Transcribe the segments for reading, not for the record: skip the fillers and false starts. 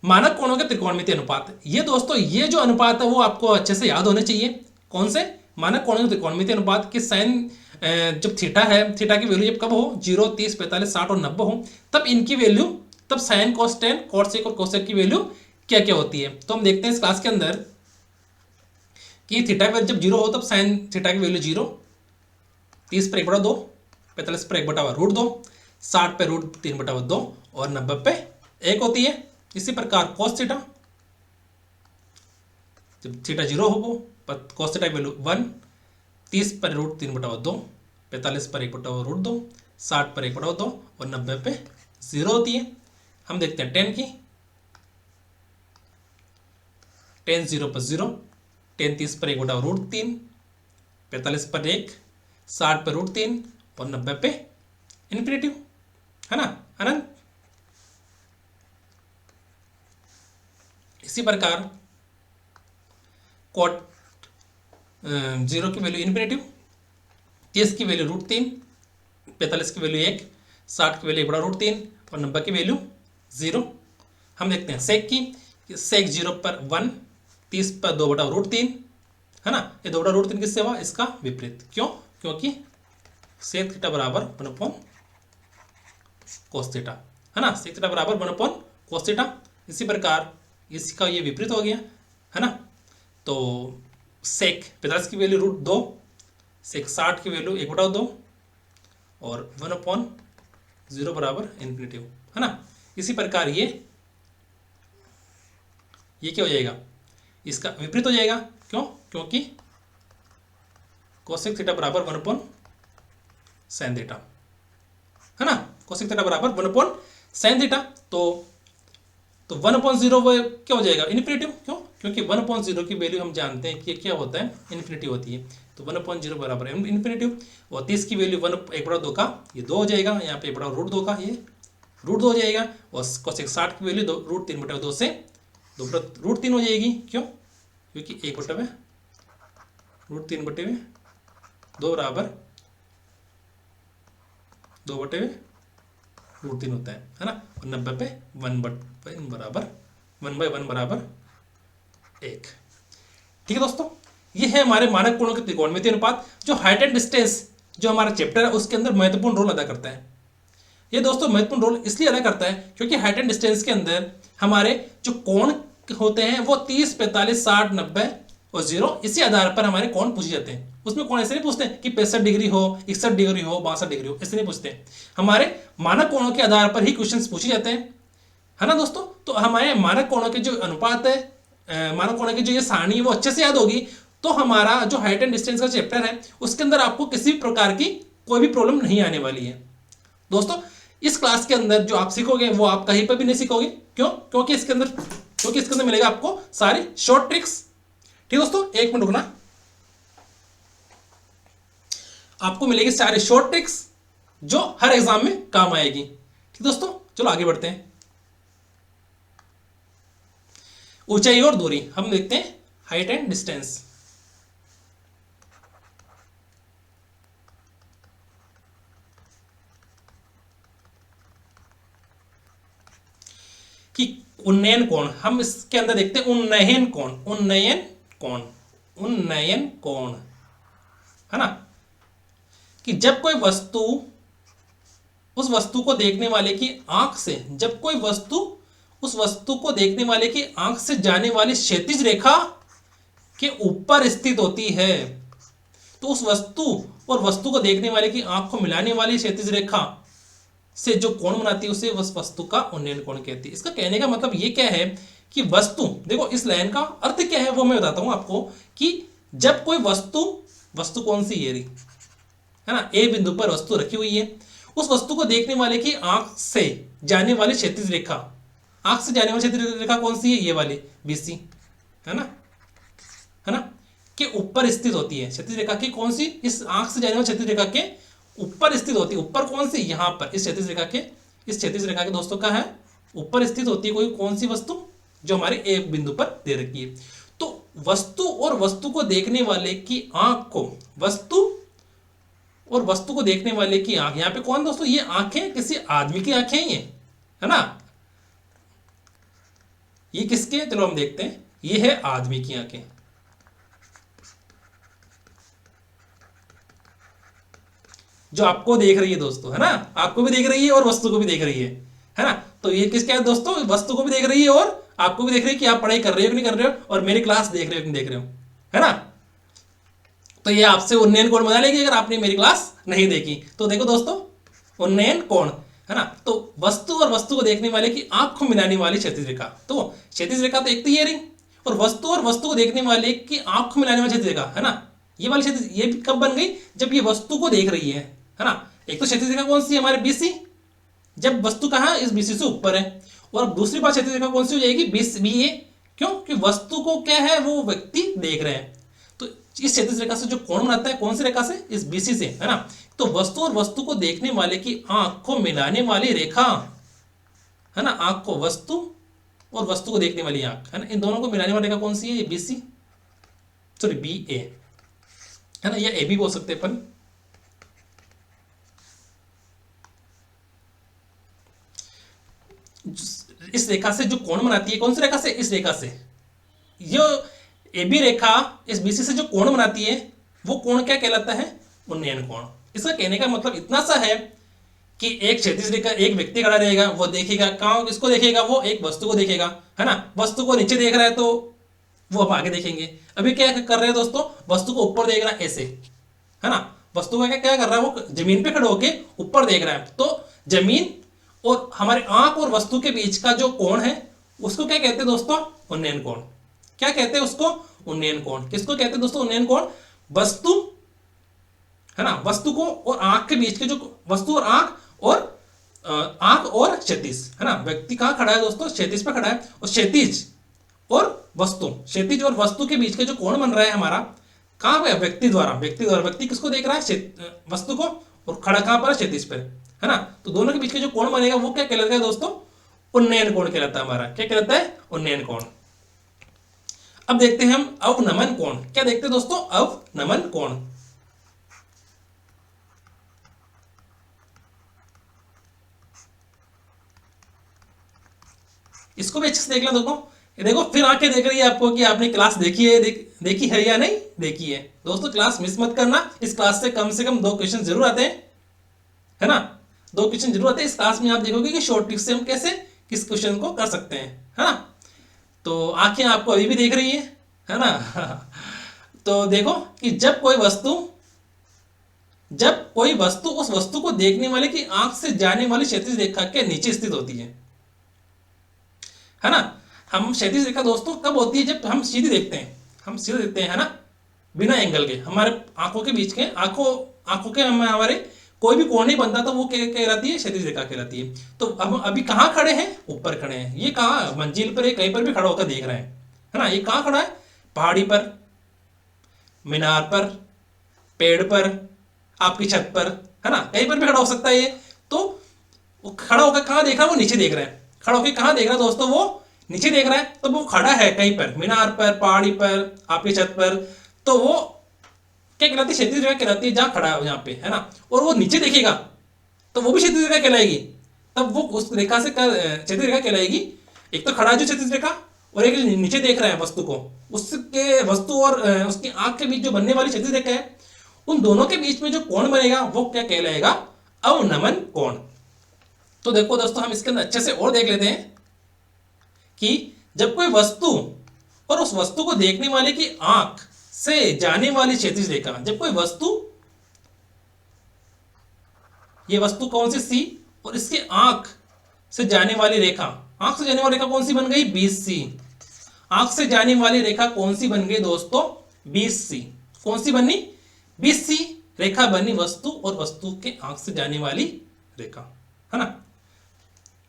मानक कोणों के त्रिकोणमितीय अनुपात। ये दोस्तों ये जो अनुपात है वो आपको अच्छे से याद होने चाहिए। कौन से? मानक कोणों के त्रिकोणमितीय अनुपात कि साइन जब थीटा है, थीटा की वैल्यू जब कब हो 0, 30, 45, 60 और 90 हो, तब इनकी वैल्यू, तब sine cos tan cot sec और कोसेक की वैल्यू क्या क्या होती है। तो हम देखते हैं इस क्लास के अंदर कि थीटा की वैल्यू जब 0 हो तब साइन थीटा की वैल्यू 0, 30 पर 1/2, 45 पर 1/√2, 60 पे √3/2 और 90 पे 1 होती है। इसी प्रकार cos थीटा जब थीटा 0 हो cos थीटा की वैल्यू 1, 30 पर √3/2, 45 पर 1/√2, 60 पर 1/2 और 90 पे 0 होती है। हम देखते हैं टेन की, टेन 0 पर 0, टेन 30 पर 1/√3, 45 पर 1, 60 पर √3 और 90 पे इन्फिनेटिव, है ना अनंत। इसी प्रकार कॉट 0 की वैल्यू इन्फिनेटिव, 30 की वैल्यू √3, 45 की वैल्यू 1, 60 की वैल्यू 1/√3 और 90 की वैल्यू 0। हम देखते हैं सेक की, सेक 0 पर 1, 30 पर 2/√3, है ना। ये 2/√3 किससे हुआ? इसका विपरीत। क्यों? क्योंकि सेक थीटा बराबर 1/cos थीटा, है ना। सेक थीटा बराबर 1/cos थीटा। इसी प्रकार इसका ये विपरीत हो गया, है ना। तो सेक 50 की वैल्यू √2, सेक 60 की वैल्यू 1/2 और 1/0 बराबर इन्फिनेटिव, है ना। इसी प्रकार ये क्या हो जाएगा? इसका विपरीत हो जाएगा। क्यों? क्योंकि कोसेक थीटा बराबर 1/sin थीटा, है ना। कोसेक थीटा बराबर 1/sin थीटा। तो 1/0 वो क्या हो जाएगा? इन्फिनेटिव। क्यों? क्योंकि 1/0 की वैल्यू हम जानते हैं कि क्या होता है? इन्फिनेटिव होती है। तो 1/0 बराबर इन्फिनेटिव। और 30 की वैल्यू 1/2 का ये 2 हो जाएगा, यहाँ पे 1/√2 का ये √2 हो जाएगा। और कोसेक 60 की वैल्यू √3/2 से √3 हो जाएगी। क्यों? क्योंकि 1/√3/2 बराबर 2/√3 होता है ना। और 90 पे 1 बराबर 1/1 बराबर 1। ठीक है दोस्तों, ये है हमारे मानक कोणों के त्रिकोणमितीय अनुपात, जो हाइट एंड डिस्टेंस जो हमारा चैप्टर है उसके अंदर महत्वपूर्ण रोल अदा करता है। ये दोस्तों महत्वपूर्ण रोल इसलिए अदा करता है क्योंकि हाइट एंड डिस्टेंस के अंदर हमारे जो कोण होते हैं वो 30, 45, 60, 90 और 0, इसी आधार पर हमारे कोण पूछे जाते हैं। उसमें कोण ऐसे नहीं पूछते कि 65 डिग्री हो, 61 डिग्री हो, 62 डिग्री हो, ऐसे नहीं पूछते। हमारे मानक कोणों के आधार पर ही क्वेश्चंस पूछे जाते हैं, है ना दोस्तों। तो हमारे मानक कोणों के जो अनुपात है, मानक कोणों की जो ये सारणी है वो अच्छे से याद होगी, तो हमारा जो हाइट एंड डिस्टेंस का चैप्टर है उसके अंदर आपको किसी भी प्रकार की कोई भी प्रॉब्लम नहीं आने वाली है दोस्तों। इस क्लास के अंदर जो आप सीखोगे वो आप कहीं पर भी नहीं सीखोगे। क्यों? क्योंकि इसके अंदर मिलेगा आपको सारी शॉर्ट ट्रिक्स। ठीक दोस्तों, एक मिनट रुकना। आपको मिलेगी सारी शॉर्ट ट्रिक्स जो हर एग्जाम में काम आएगी। ठीक दोस्तों, चलो आगे बढ़ते हैं। ऊंचाई और दूरी हम देखते हैं, हाइट एंड डिस्टेंस। कि उन्नयन कोण, हम इसके अंदर देखते हैं उन्नयन कोण, उन्नयन कोण, उन्नयन कोण, है ना। कि जब कोई वस्तु उस वस्तु को देखने वाले की आंख से, जब कोई वस्तु उस वस्तु को देखने वाले की आंख से जाने वाली क्षैतिज रेखा के ऊपर स्थित होती है, तो उस वस्तु और वस्तु को देखने वाले की आंख को मिलाने वाली क्षैतिज रेखा से जो कोण बनाती है उसे उस वस्तु का उन्नयन कोण कहती है। इसका कहने का मतलब ये क्या है कि वस्तु, देखो इस लाइन का अर्थ क्या है वो मैं बताता हूं आपको। कि जब कोई वस्तु, वस्तु कौन सी ये रही, है ना, ए बिंदु पर वस्तु रखी हुई है, उस वस्तु को देखने वाले की आंख से जाने वाली क्षैतिज रेखा, आंख से जाने वाली क्षैतिज रेखा कौन सी है? ये वाली BC, है ना, है ना, के ऊपर स्थित होती है। क्षैतिज रेखा की कौन सी? इस आंख से जाने वाली क्षैतिज रेखा के ऊपर स्थित होती है। ऊपर कौन सी? यहां पर इस क्षैतिज रेखा के, इस क्षैतिज रेखा के दोस्तों का है ऊपर स्थित होती है कोई कौन सी वस्तु? जो हमारे ए बिंदु पर दे रखी है। तो वस्तु और वस्तु को देखने वाले की आंख को, वस्तु और वस्तु को देखने वाले की आंख, यहां पे कौन दोस्तों? ये आंखें किसी आदमी की आंखें ही है ना। ये किसके, चलो हम देखते हैं। ये है आदमी की आंखें, जो आपको देख रही है दोस्तों, है ना, आपको भी देख रही है और वस्तु को भी देख रही है ना। तो ये किसका है दोस्तों, वस्तु को भी देख रही है और आपको भी देख रही है कि आप पढ़ाई कर रहे हो कि नहीं कर रहे हो, और मेरी क्लास देख रहे हो कि नहीं देख रहे हो, है ना। तो ये आपसे उन्नयन कोण बना लेगी अगर आपने मेरी क्लास नहीं देखी। तो देखो दोस्तों, उन्नयन कोण, है ना। तो वस्तु और वस्तु को देखने वाले की आंख को मिलाने वाली क्षैतिज रेखा, तो क्षैतिज रेखा तो एक तो ये रही, और वस्तु को देखने वाले की आंख को मिलाने वाली क्षैतिज रेखा, है ना। ये वाली क्षैतिज, ये कब बन गई, जब ये वस्तु को देख रही है ना। एक तो क्षैतिज रेखा कौन सी है, हमारे बीसी, जब वस्तु कहाँ इस बीसी से ऊपर है। और अब दूसरी बात क्षैतिज रेखा कौन सी हो जाएगी, बी ए, क्यों कि वस्तु को क्या है, वो व्यक्ति देख रहे हैं। तो इस क्षैतिज रेखा से जो कोण बनाता है, कौन सी रेखा से, इस बीसी से, है ना। तो वस्तु और वस्तु को देखने वाले की आंख को मिलाने वाली रेखा, है ना, आंख को, वस्तु और वस्तु को देखने वाली आंख, है ना, इन दोनों को मिलाने वाली रेखा कौन सी है, ये बीसी, सॉरी बी ए, है ना, या ए भी बोल सकते हैं अपन। इस रेखा से जो कोण बनाती है, कौन सी रेखा से, इस रेखा से, ये ए बी रेखा इस बीसी से जो कोण बनाती है, वो कोण क्या कहलाता है, उन्नयन कोण। इसका कहने का मतलब इतना सा है कि एक क्षैतिज रेखा, एक व्यक्ति खड़ा रहेगा, वो देखेगा कहाँ, किसको देखेगा, वो एक वस्तु को देखेगा, है ना। वस्तु को नीचे देख रहा है तो वो हम आगे देखेंगे। अभी क्या कर रहे हैं दोस्तों, वस्तु को ऊपर देख रहा है ऐसे, है ना। वस्तु का क्या कर रहा है, वो जमीन पे खड़े होके ऊपर देख रहा है। तो जमीन और हमारे आंख और वस्तु के बीच का जो कोण है, उसको क्या कहते हैं दोस्तों, उन्नयन कोण। क्या कहते हैं उसको, उन्नयन कोण। किसको कहते हैं दोस्तों, उन्नयन कोण। वस्तु, है ना, वस्तु को और आंख के बीच के जो, वस्तु और आंख और क्षैतिज, है ना। व्यक्ति कहाँ खड़ा है दोस्तों, क्षैतिज पे खड़ा है, और क्षैतिज और वस्तु, क्षैतिज और वस्तु के बीच के जो कोण बन रहा है हमारा, कहाँ पे, व्यक्ति किसको देख रहा है, वस्तु को, और खड़ा कहाँ पर है, क्षैतिज पर, है ना। तो दोनों के बीच के जो कोण बनेगा वो क्या कहलाता है दोस्तों, उन्नयन कोण कहलाता है हमारा। क्या कहलाता है, उन्नयन कोण। अब देखते हैं हम अवनमन कोण। क्या देखते हैं दोस्तों, अवनमन कोण। इसको भी अच्छे से देख लो। देखो, ये देखो, फिर आंखें देख रही है आपको कि आपने क्लास देखी है, देखी है या नहीं देखी है। दोस्तों क्लास मिस मत करना, इस क्लास से कम 2 क्वेश्चन जरूर आते हैं, है ना। 2 क्वेश्चन जरूर आते हैं इस क्लास में। आप देखोगे कि शॉर्ट ट्रिक से हम कैसे किस क्वेश्चन को कर सकते हैं, है ना। तो आंखें आपको अभी भी देख रही है ना। तो देखो कि जब कोई वस्तु उस वस्तु को देखने वाले की आंख से जाने वाली क्षैतिज रेखा के नीचे स्थित होती है ना। हम क्षैतिज रेखा दोस्तों कब होती है, जब हम सीधे देखते हैं, है ना, बिना एंगल के, हमारे आंखों के बीच के, आंखों के हमारे कोई भी कोण नहीं बनता, तो वो क्या कहलाती है, क्षैतिज रेखा कहलाती है। तो अब अभी कहाँ खड़े हैं, ऊपर खड़े हैं। ये कहाँ, मंजिल पर, कहीं पर भी खड़ा होकर देख रहे हैं, है ना। ये कहाँ खड़ा है, पहाड़ी पर, मीनार पर, पेड़ पर, आपकी छत पर, है ना, कहीं पर भी खड़ा हो सकता है ये। तो वो खड़ा होकर कहाँ देख रहा है, वो नीचे देख रहा है। खड़ा होकर कहाँ देख रहा है दोस्तों, वो नीचे देख रहा है। तो वो खड़ा है कहीं पर, मीनार पर, पहाड़ी पर, आपकी छत पर। तो वो क्या कहलाती है, क्षैतिज रेखा कहलाती है, जहां खड़ा है यहाँ पे, है ना। और वो नीचे देखेगा तो वो भी क्षैतिज रेखा कहलाएगी। तब वो उस रेखा से क्षैतिज रेखा कहलाएगी। एक तो खड़ा है जो क्षैतिज रेखा, और एक नीचे देख रहा है वस्तु को, उसके वस्तु और उसकी आंख के बीच जो बनने वाली क्षैतिज रेखा है, उन दोनों के बीच में जो कोण बनेगा वो क्या कहलाएगा, अवनमन कोण। तो देखो दोस्तों, हम इसके अंदर अच्छे से और देख लेते हैं कि जब कोई वस्तु और उस वस्तु को देखने वाले की आंख से जाने वाली क्षैतिज रेखा, जब कोई वस्तु, ये वस्तु कौन सी, सी, और इसके आंख से जाने वाली रेखा, आंख से जाने वाली रेखा कौन सी बन गई, 20C। आंख से जाने वाली रेखा कौन सी बन गई दोस्तों, 20C। कौन सी बनी, 20C रेखा बनी वस्तु और वस्तु के आंख से जाने वाली रेखा, है ना।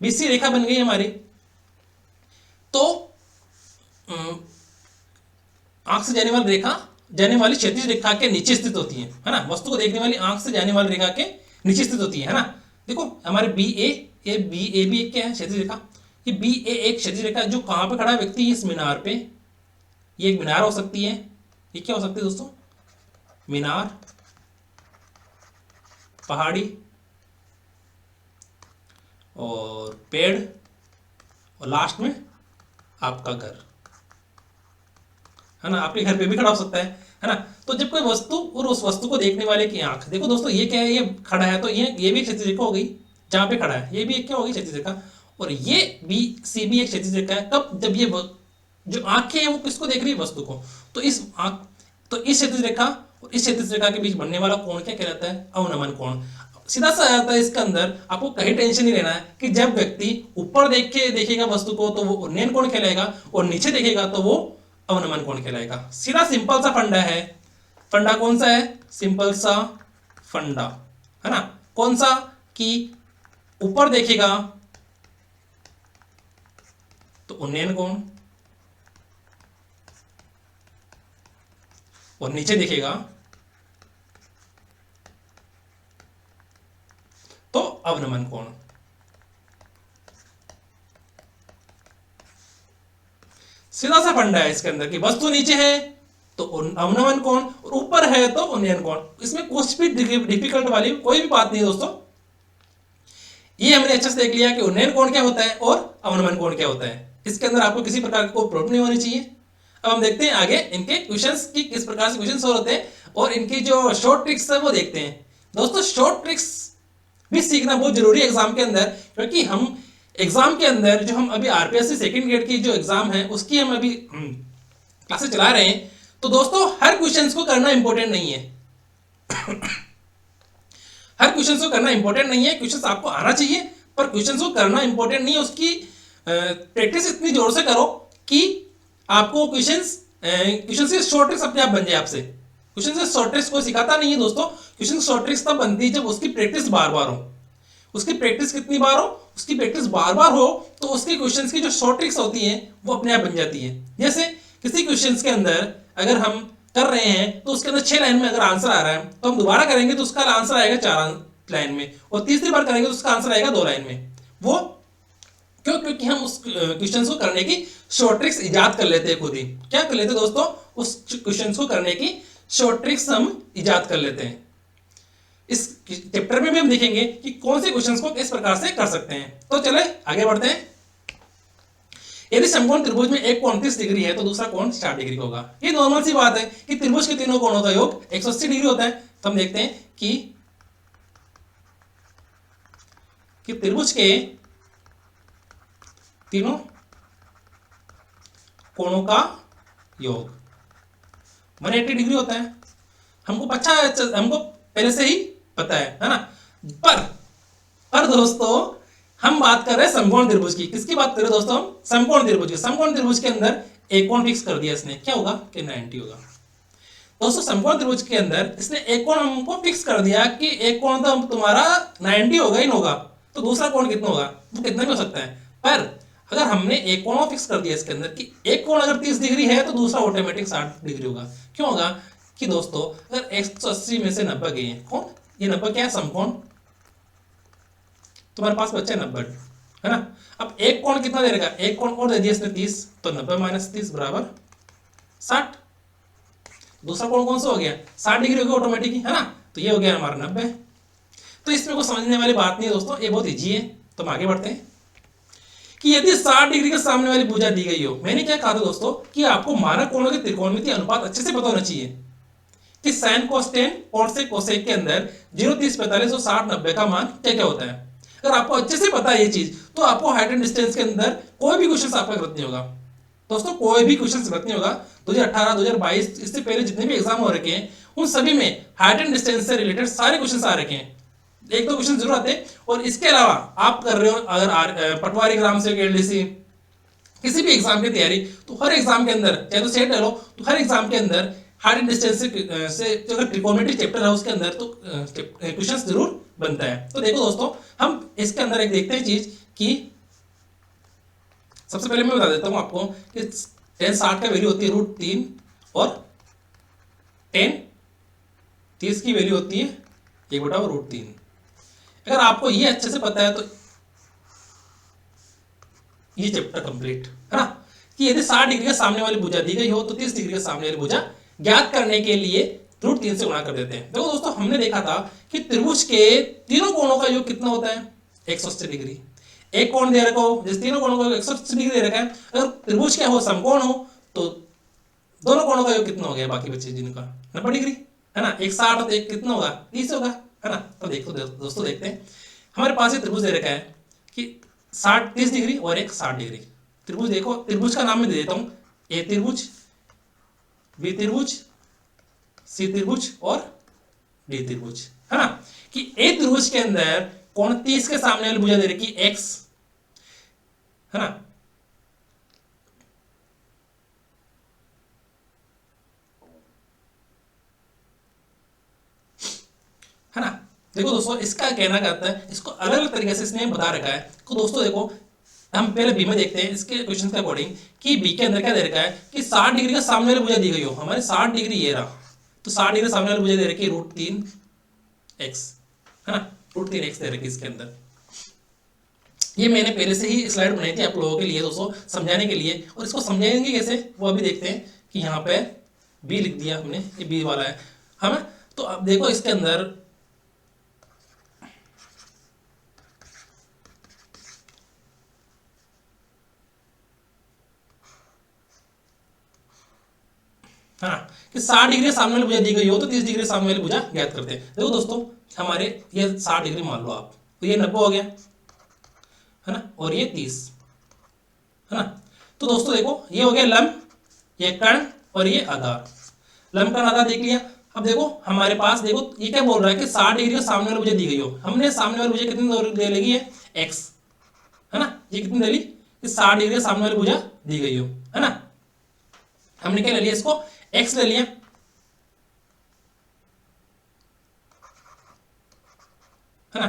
20C रेखा बन गई हमारी। तो आंख से जाने वाली रेखा, जाने वाली क्षैतिज रेखा के नीचे स्थित होती है ना। वस्तु को देखने वाली आंख से जाने वाली रेखा के नीचे स्थित होती है ना। देखो हमारे बी ए बी क्या है, क्षैतिज रेखा। ये बी ए एक क्षैतिज रेखा जो कहाँ पे खड़ा है व्यक्ति, इस मीनार पे। ये एक मीनार हो सकती है, ये क्या हो सकती है दोस्तों, मीनार, पहाड़ी और पेड़, और लास्ट में आपका घर, है ना, आपके घर पे भी खड़ा हो सकता है ना। तो जब कोई वस्तु और उस वस्तु को देखने वाले की आंख, देखो दोस्तों ये क्या है, ये खड़ा है तो ये भी एक क्षैतिज रेखा हो गई, जहां पे खड़ा है ये भी एक क्या होगी, क्षैतिज रेखा, और ये बी सी भी एक क्षैतिज रेखा है। कब, जब ये जो आंखें हैं वो किसको देख रही है, वस्तु को। तो इस आंख, तो इस क्षैतिज रेखा और इस क्षैतिज रेखा के बीच बनने वाला कोण क्या कहलाता है, अवनमन कोण। सीधा सा आता है इसके अंदर, आपको कहीं टेंशन नहीं लेना है कि जब व्यक्ति ऊपर देख के देखेगा वस्तु को तो वो उन्नयन कोण कहलाएगा, और नीचे देखेगा तो वो अवनमन कोण कहलाएगा। सीधा सिंपल सा फंडा है। फंडा कौन सा है, सिंपल सा फंडा, है ना, कौन सा, कि ऊपर देखेगा तो उन्नयन कोण, और नीचे देखेगा तो अवनमन कोण। सीधा सा फंडा है इसके अंदर कि वस्तु नीचे है तो अवनमन कोण, और ऊपर है तो उन्नयन कोण। इसमें कुछ भी डिफिकल्ट वाली कोई भी बात नहीं है दोस्तों। ये हमने अच्छे से देख लिया कि उन्नयन कोण क्या होता है और अवनमन कोण क्या होता है। इसके अंदर आपको किसी प्रकार की कोई प्रॉब्लम नहीं होनी चाहिए। अब हम देखते हैं आगे इनके क्वेश्चंस की किस प्रकार से क्वेश्चन सॉल्व होते हैं और इनकी जो शॉर्ट ट्रिक्स है वो देखते हैं। दोस्तों शॉर्ट ट्रिक्स भी सीखना बहुत जरूरी है एग्जाम के अंदर, क्योंकि हम एग्जाम के अंदर जो हम अभी आरपीएससी सेकंड ग्रेड की जो एग्जाम है उसकी हम अभी क्लासेस चला रहे हैं। तो दोस्तों हर क्वेश्चंस को करना इंपॉर्टेंट नहीं है हर क्वेश्चंस को करना इंपॉर्टेंट नहीं है। क्वेश्चंस आपको आना चाहिए पर क्वेश्चंस को करना इंपॉर्टेंट नहीं है। उसकी प्रैक्टिस इतनी जोर से करो कि आपको क्वेश्चंस से शॉर्ट ट्रिक्स अपने आप बन जाए आपसे। क्वेश्चन से शॉर्ट ट्रिक्स कोई सिखाता नहीं है दोस्तों। क्वेश्चन शॉर्ट ट्रिक्स तब बनती है जब उसकी प्रैक्टिस बार बार हो। उसकी प्रैक्टिस कितनी बार हो, उसकी प्रैक्टिस बार बार हो तो उसके क्वेश्चंस की जो शॉर्ट ट्रिक्स होती हैं वो अपने आप बन जाती है। जैसे किसी क्वेश्चंस के अंदर अगर हम कर रहे हैं तो उसके अंदर 6 लाइन में अगर आंसर आ रहा है तो हम दोबारा करेंगे तो उसका आंसर आएगा 4 लाइन में, और तीसरी बार करेंगे तो उसका आंसर आएगा 2 लाइन में। वो क्यों, क्योंकि हम उस क्वेश्चन को करने की शॉर्ट ट्रिक्स इजाद कर लेते हैं खुद ही। क्या कर लेते हैं दोस्तों, उस क्वेश्चन को करने की शॉर्ट ट्रिक्स हम इजाद कर लेते हैं। इस चैप्टर में भी हम देखेंगे कि कौन से क्वेश्चंस को किस प्रकार से कर सकते हैं। तो चले आगे बढ़ते हैं। यदि समकोण त्रिभुज में एक कोण 30 डिग्री है तो दूसरा कोण 60 डिग्री होगा। ये नॉर्मल सी बात है कि त्रिभुज के तीनों कोणों का योग 180 डिग्री होता है। तो हम देखते हैं कि त्रिभुज के तीनों कोणों का योग 180 डिग्री होता है। हमको पहले से ही पता है ना। पर दोस्तों हम बात कर रहे हैं समकोण त्रिभुज की। किसकी बात कर रहे हैं दोस्तों, हम समकोण त्रिभुज की। समकोण त्रिभुज के अंदर एक कोण फिक्स कर दिया इसने, क्या होगा कि 90 होगा। दोस्तों समकोण त्रिभुज के अंदर इसने एक कोण हमको फिक्स कर दिया कि एक कोण तो तुम्हारा 90 होगा ही होगा, तो दूसरा कोण कितना होगा, वो कितना भी हो सकता है। पर अगर हमने एक कोण फिक्स कर दिया इसके अंदर कि एक कोण अगर 30 डिग्री है तो दूसरा ऑटोमेटिक 60 डिग्री होगा। क्यों होगा कि दोस्तों अगर 180 में से 90 गए हैं, कौन ये 90 क्या है, समकोण, तुम्हारे पास बच्चा 90, है ना। अब एक कोण कितना दे देगा, एक कोण और दे दिया इसने 30, तो 90 - 30 बराबर 60। दूसरा कोण कौन सा हो गया, 60 डिग्री हो गया ऑटोमेटिक, है ना। तो ये हो गया हमारा 90। तो इसमें कोई समझने वाली बात नहीं है दोस्तों, ये बहुत ईजी है। तो हम आगे बढ़ते हैं कि यदि 60 डिग्री के सामने वाली भुजा दी गई हो, मैंने क्या कहा था दोस्तों कि आपको मानक कोणों के त्रिकोणमितीय अनुपात अच्छे से पता होना चाहिए कि साइन कोसेक और से कोसेक के अंदर 0, 30, 45 और 60, 90 का मान क्या क्या होता है। अगर आपको अच्छे से पता है ये चीज तो आपको हाइट एंड डिस्टेंस के अंदर कोई भी क्वेश्चन आपका गलत नहीं होगा दोस्तों, कोई भी क्वेश्चन गलत नहीं होगा। 2018, 2022 इससे पहले जितने भी एग्जाम हो रखे हैं उन सभी में हाइट एंड डिस्टेंस से रिलेटेड सारे क्वेश्चन आ रखे हैं। एक दो क्वेश्चन जरूर आते हैं। और इसके अलावा आप कर रहे हो अगर पटवारी ग्राम से एलडीसी किसी भी एग्जाम की तैयारी, तो हर एग्जाम के अंदर चाहे तो सेट ले लो, तो हर एग्जाम के अंदर हाइट एंड डिस्टेंस से जो अगर ट्रिकोमेट्री चैप्टर है उसके अंदर तो क्वेश्चन जरूर बनता है। तो देखो दोस्तों हम इसके अंदर एक देखते हैं चीज कि सबसे पहले मैं बता देता हूं आपको कि tan 60 का वैल्यू होती है √3 और tan 30 की वैल्यू होती है 1/√3। अगर आपको ये अच्छे से पता है तो ये चैप्टर कंप्लीट है ना। कि यदि 60 डिग्री के सामने वाली भुजा दी गई हो तो 30 डिग्री के सामने वाली भुजा ज्ञात करने के लिए √3 से गुणा कर देते हैं। देखो दोस्तों हमने देखा था कि त्रिभुज के तीनों कोणों का योग कितना होता है, 180 डिग्री। एक कोण दे रखा हो, जैसे तीनों कोणों का 180 डिग्री दे रखा है, अगर त्रिभुज क्या हो, समकोण हो, तो दोनों कोणों का योग कितना हो गया बाकी बचे जिनका, 90 डिग्री, है ना। एक 60 तो एक कितना होगा, 30 होगा, है ना। तो देखो दोस्तों देखते हैं, हमारे पास ये त्रिभुज दे रखा है कि 30 डिग्री और एक 60 डिग्री। त्रिभुज देखो, त्रिभुज का नाम मैं दे देता हूँ, ए त्रिभुज, बी त्रिभुज, सी त्रिभुज और डी त्रिभुज, है ना। कि ए त्रिभुज के अंदर कोण 30 के सामने वाली भुजा दे रखी एक्स, है ना। है ना। देखो दोस्तों, इसका कहना कहता है, इसको अलग अलग तरीके से इसने बता रखा है। तो दोस्तों देखो, हम पहले बी में देखते हैं इसके क्वेश्चन के अकॉर्डिंग कि बी के अंदर क्या दे रखा है कि 60 डिग्री का सामने वाली भुजा दी गई हो, हमारे 60 डिग्री ये रहा, तो 60 डिग्री सामने वाली भुजा दे रखी है √3x, है ना। √3x दे रखी इसके अंदर। ये मैंने पहले से ही स्लाइड बनाई थी आप लोगों के लिए दोस्तों, समझाने के लिए, और इसको समझाएंगे कैसे वो अभी देखते हैं। कि यहाँ पे बी लिख दिया हमने, ये बी वाला है, हमें। तो अब देखो इसके अंदर है ना, कि 60 डिग्री सामने वाली भुजा दी गई हो तो 30 डिग्री सामने वाली भुजा ज्ञात करते हैं। देखो दोस्तों, हमारे ये 60 डिग्री मान लो आप, तो ये 90 हो गया, है ना, और ये 30, है ना। तो दोस्तों देखो, ये हो गया लंब, ये कर्ण और ये आधार। लंब कर्ण आधार देख लिया। अब देखो हमारे पास, देखो ये क्या बोल रहा है कि 60 डिग्री का सामने वाली भुजा दी गई हो, हमने सामने वाली भुजा कितनी दे लगी है, एक्स, है ना। ये कितनी ले ली कि 60 डिग्री का सामने वाली भुजा दी गई हो, है ना। हमने क्या ले लिया, इसको एक्स ले लिया, है ना,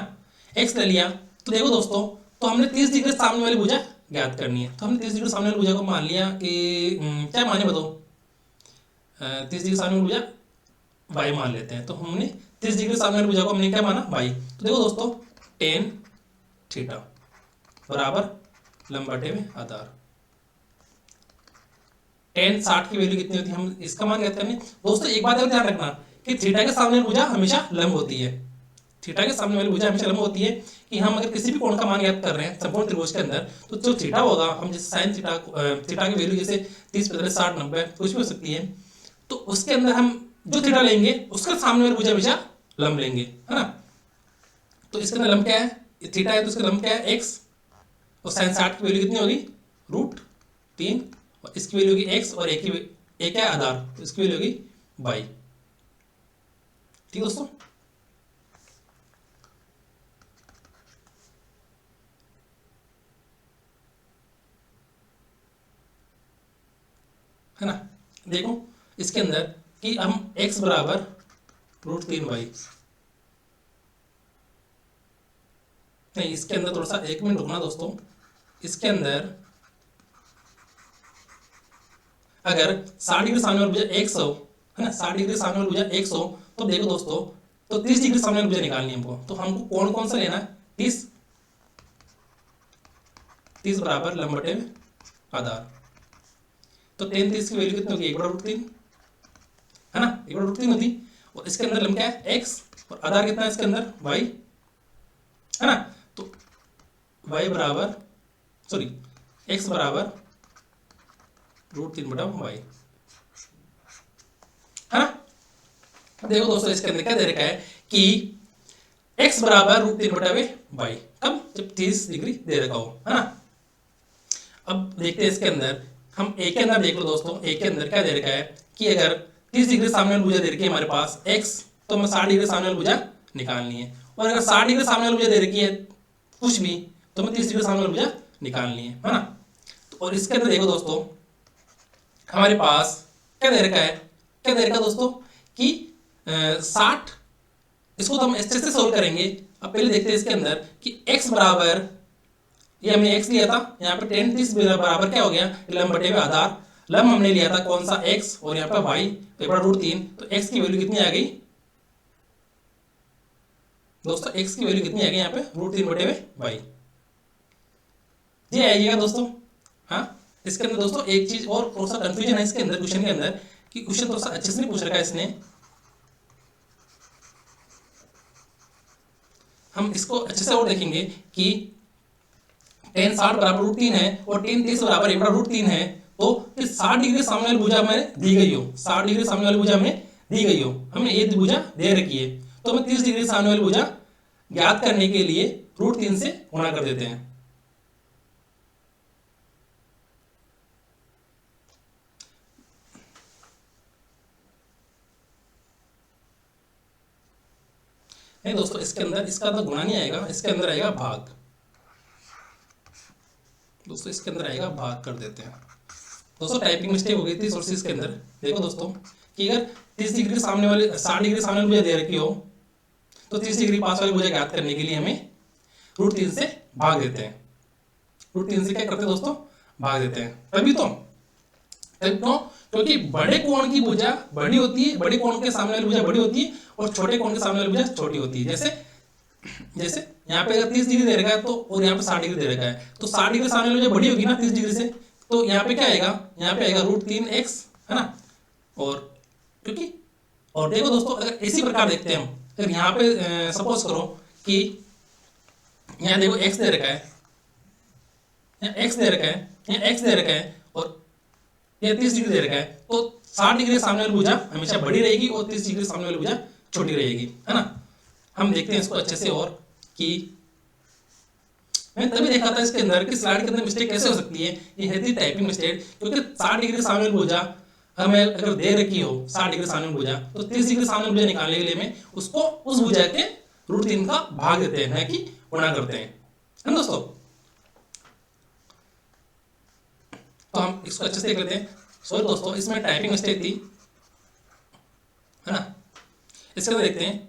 एक्स ले लिया। तो देखो दोस्तों, तो हमने 30 डिग्री सामने वाली भुजा ज्ञात करनी है। तो हमने 30 डिग्री सामने वाली भुजा को मान लिया कि क्या माने बताओ, 30 डिग्री सामने वाली भुजा वाई मान लेते हैं। तो हमने 30 डिग्री सामने वाली भुजा को हमने क्या माना, वाई। तो देखो दोस्तों, टेन थीटा बराबर लंब बटे में आधार। टेन 60 की वैल्यू कितनी होती है, हम इसका मान ज्ञात करने। दोस्तों एक बात और ध्यान रखना कि थीटा के सामने वाली भुजा हमेशा लंब होती है, थीटा के सामने वाली भुजा हमेशा लंब होती है। कि हम अगर किसी भी कोण का मान ज्ञात कर रहे हैं समकोण त्रिभुज के अंदर, तो जो थीटा होगा, हम जैसे साइन थीटा, थीटा की वैल्यू जैसे 30, 45, 60, 90 कुछ भी हो सकती है, तो उसके अंदर हम जो थीटा लेंगे उसका सामने वाली भुजा हमेशा लंब लेंगे, है ना। तो इसके अंदर लंब क्या है, थीटा है, तो इसका लंब क्या है, एक्स, और साइन 60 की वैल्यू कितनी होगी, √3, और इसकी वैल्यू होगी एक्स, और एक है आधार, तो इसकी वैल्यू होगी वाई। ठीक दोस्तों, है ना। देखो इसके अंदर कि हम x बराबर √3y, नहीं इसके अंदर थोड़ा सा 1 मिनट रुकना दोस्तों। इसके अंदर अगर 60 डिग्री सामने वाली भुजा 100, है ना, 60 डिग्री सामने वाली भुजा 100, तो देखो दोस्तों, तो 30 डिग्री सामने वाली भुजा निकालनी है हमको। तो हमको कोण कौन सा लेना है, 30, 30 बराबर लंब बटे में आधार। तो 10 30 की वैल्यू कितनी होगी, 1/√3, है ना, 1/√3 होती। और इसके अंदर लंब क्या है, x, और आधार कितना है इसके अंदर, y, है ना। तो y बराबर, सॉरी, x बराबर √3/y, है ना। देखो दोस्तों, इसके अंदर क्या दे रखा है कि x बराबर √3/y, कब, जब 30 डिग्री दे रखा हो, है ना। अब देखते हैं इसके अंदर, हम एक के अंदर देख लो दोस्तों, एक के अंदर क्या दे रखा है कि अगर 30 डिग्री सामने वाली भुजा दे रखी है हमारे पास x, तो हमें 60 डिग्री सामने वाली भुजा निकालनी है। और अगर 60 डिग्री सामने वाली भुजा दे रखी है कुछ भी, तो हमें 30 डिग्री सामने वाली भुजा निकालनी है ना। तो और इसके अंदर देखो दोस्तों, हमारे पास क्या दे रखा है, क्या दे रखा है दोस्तों कि 60, इसको तो हम ऐसे से सोल्व करेंगे। अब पहले देखते हैं इसके अंदर कि x बराबर, ये हमने x लिया था, यहाँ पे 10 30 बराबर क्या हो गया, लंब बटे में आधार। लंब हमने लिया था कौन सा, x, और यहाँ पे y, तो √3, तो x की वैल्यू कितनी आ गई दोस्तों, x की वैल्यू कितनी आ गई यहाँ पे, √3 बटे में y जी आइएगा दोस्तों। हाँ, इसके अंदर दोस्तों एक चीज और थोड़ा सा कंफ्यूजन है इसके अंदर, क्वेश्चन के अंदर, कि क्वेश्चन थोड़ा सा अच्छे से नहीं पूछ रखा है इसने। हम इसको अच्छे से और देखेंगे कि टेन 60 बराबर रूट 3 है और टेन 30 बराबर 1/√3 है, तो 60 डिग्री सामने वाली भुजा हमें दी गई हो, 60 डिग्री सामने वाली भुजा हमें दी गई हो, हमने ये भुजा दे रखी है, तो हमें 30 डिग्री सामने वाली भुजा ज्ञात करने के लिए √3 से गुणा कर देते हैं। नहीं दोस्तों, इसके अंदर इसका अंदर गुणा नहीं आएगा, इसके अंदर आएगा भाग। दोस्तों इसके अंदर आएगा भाग कर देते हैं। दोस्तों टाइपिंग मिस्टेक हो गई थी सोर्सेज के अंदर। देखो दोस्तों कि अगर 30 डिग्री सामने वाले 60 डिग्री सामने वाली भुजा दे रखी हो, तो 30 डिग्री पास वाली भुजा ज्ञात करने के लिए हमें √3 से भाग देते हैं। √3 से क्या करते हैं दोस्तों, भाग देते हैं। तभी तो क्योंकि बड़े कोण की भुजा बड़ी होती है, बड़े कोण के सामने वाली भुजा बड़ी होती है और छोटे कोण के सामने वाली भुजा छोटी होती है। जैसे यहाँ पे अगर 30 डिग्री दे रखा है तो और यहाँ पे 60 डिग्री दे रखा है, तो 60 डिग्री सामने वाली भुजा बड़ी होगी ना 30 डिग्री से, तो यहाँ पे क्या आएगा, यहाँ पे आएगा √3x, है ना। और क्योंकि और देखो दोस्तों, अगर इसी प्रकार देखते हैं हम, अगर यहाँ पे सपोज करो कि यहाँ देखो x दे रखा है, यहाँ x दे रखा है, यहाँ x दे रखा है और ये 30 डिग्री दे रखा है, तो 60 डिग्री सामने वाली भुजा हमेशा बड़ी रहेगी और 30 डिग्री सामने वाली भुजा छोटी रहेगी, है ना। हम देखते हैं इसको अच्छे से, और कि मैंने तभी देखा था इसके अंदर कि स्लाइड के अंदर मिस्टेक कैसे हो सकती है, ये है थी टाइपिंग मिस्टेक। क्योंकि 60 डिग्री सामने वाली भुजा हमें अगर दे रखी हो 60 डिग्री सामने वाली भुजा, तो 30 डिग्री सामने वाली भुजा निकालने के लिए हमें उसको उस भुजा के √3 का भाग देते हैं, न कि गुणा करते हैं, है ना दोस्तों। तो हम इसको अच्छे से देख लेते हैं। सॉरी दोस्तों, इसमें टाइपिंग मिस्टेक थी, है ना। इसके अंदर देखते हैं,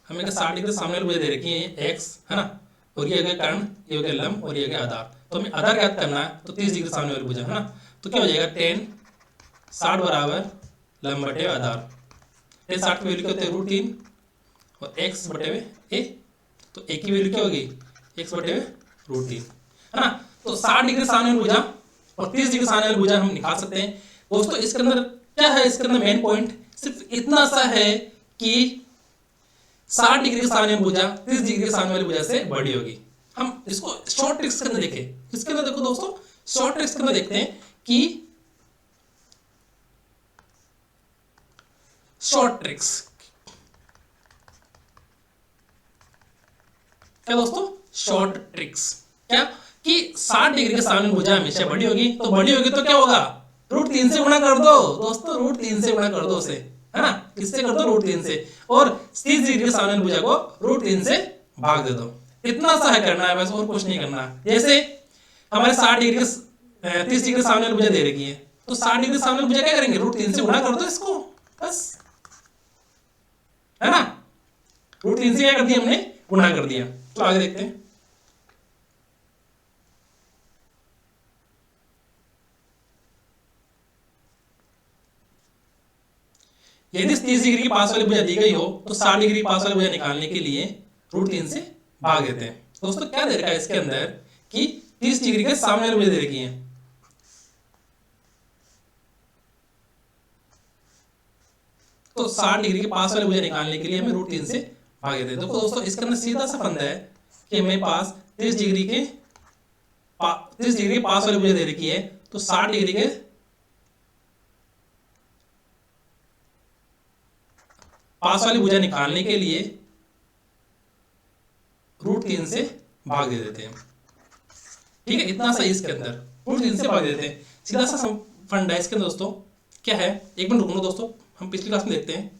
हमें 60 डिग्री सामने वाली भुजा दे रखी है x, है ना, और ये हो गया कर्ण, ये हो गया लंब और ये हो गया आधार। तो हमें आधार ज्ञात करना है, तो 30 डिग्री सामने वाली भुजा, है ना। तो क्या हो जाएगा, टेन 60 बराबर लंब बटे आधार। टेन 60 की वैल्यू क्या होती है, √3 और x बटे हुए a, तो a की वैल्यू क्या होगी, x बटे हुए √3, है ना। तो 60 डिग्री सामने वाली भुजा और 30 डिग्री सामने वाली भुजा हम निकाल सकते हैं। दोस्तों इसके अंदर क्या है, इसके अंदर मेन पॉइंट सिर्फ इतना सा है कि 60 डिग्री सामने वाली भुजा 30 डिग्री सामने वाली भुजा से बड़ी होगी। हम इसको शॉर्ट ट्रिक्स के अंदर देखें, इसके अंदर देखो दोस्तों, शॉर्ट ट्रिक्स के अंदर देखते हैं कि शॉर्ट ट्रिक्स क्या दोस्तों, शॉर्ट ट्रिक्स क्या कि 60 डिग्री के सामने भुजा हमेशा बड़ी होगी, तो बड़ी होगी तो क्या होगा, √3 से गुणा कर दो दोस्तों, √3 से गुणा कर दो उसे, है ना। किससे कर दो, √3 से, और 30 डिग्री के सामने भुजा को √3 से भाग दे दो। इतना सा है करना है बस, और कुछ नहीं करना। जैसे हमारे 60 डिग्री 30 डिग्री सामने भुजा दे रखी है, तो 60 डिग्री सामने भुजा क्या करेंगे, √3 से गुणा कर दो इसको, बस, है ना। √3 से क्या कर दिया हमने, गुणा कर दिया। तो आगे देखते हैं, यदि 30 डिग्री की पास वाली भुजा दी गई हो, तो 60 डिग्री पास वाली भुजा निकालने के लिए √3 से भाग देते हैं। दोस्तों क्या दे रखा है इसके अंदर कि 30 डिग्री के सामने वाली भुजा दे रखी है, तो 60 डिग्री के पास वाली भुजा निकालने के लिए हमें √3 से भाग देते हैं। देखो दोस्तों इसके अंदर सीधा सा फंदा है कि हमें पास 30 डिग्री के पास वाली भुजा दे रखी है, तो 60 डिग्री के पास वाली भुजा निकालने के लिए √3 से भाग दे देते हैं। ठीक है, इतना सही इसके अंदर √3 से भाग देते हैं, सीधा सा फंडा है इसके अंदर। दोस्तों क्या है, एक मिनट रुकना दोस्तों, हम पिछली क्लास में देखते हैं।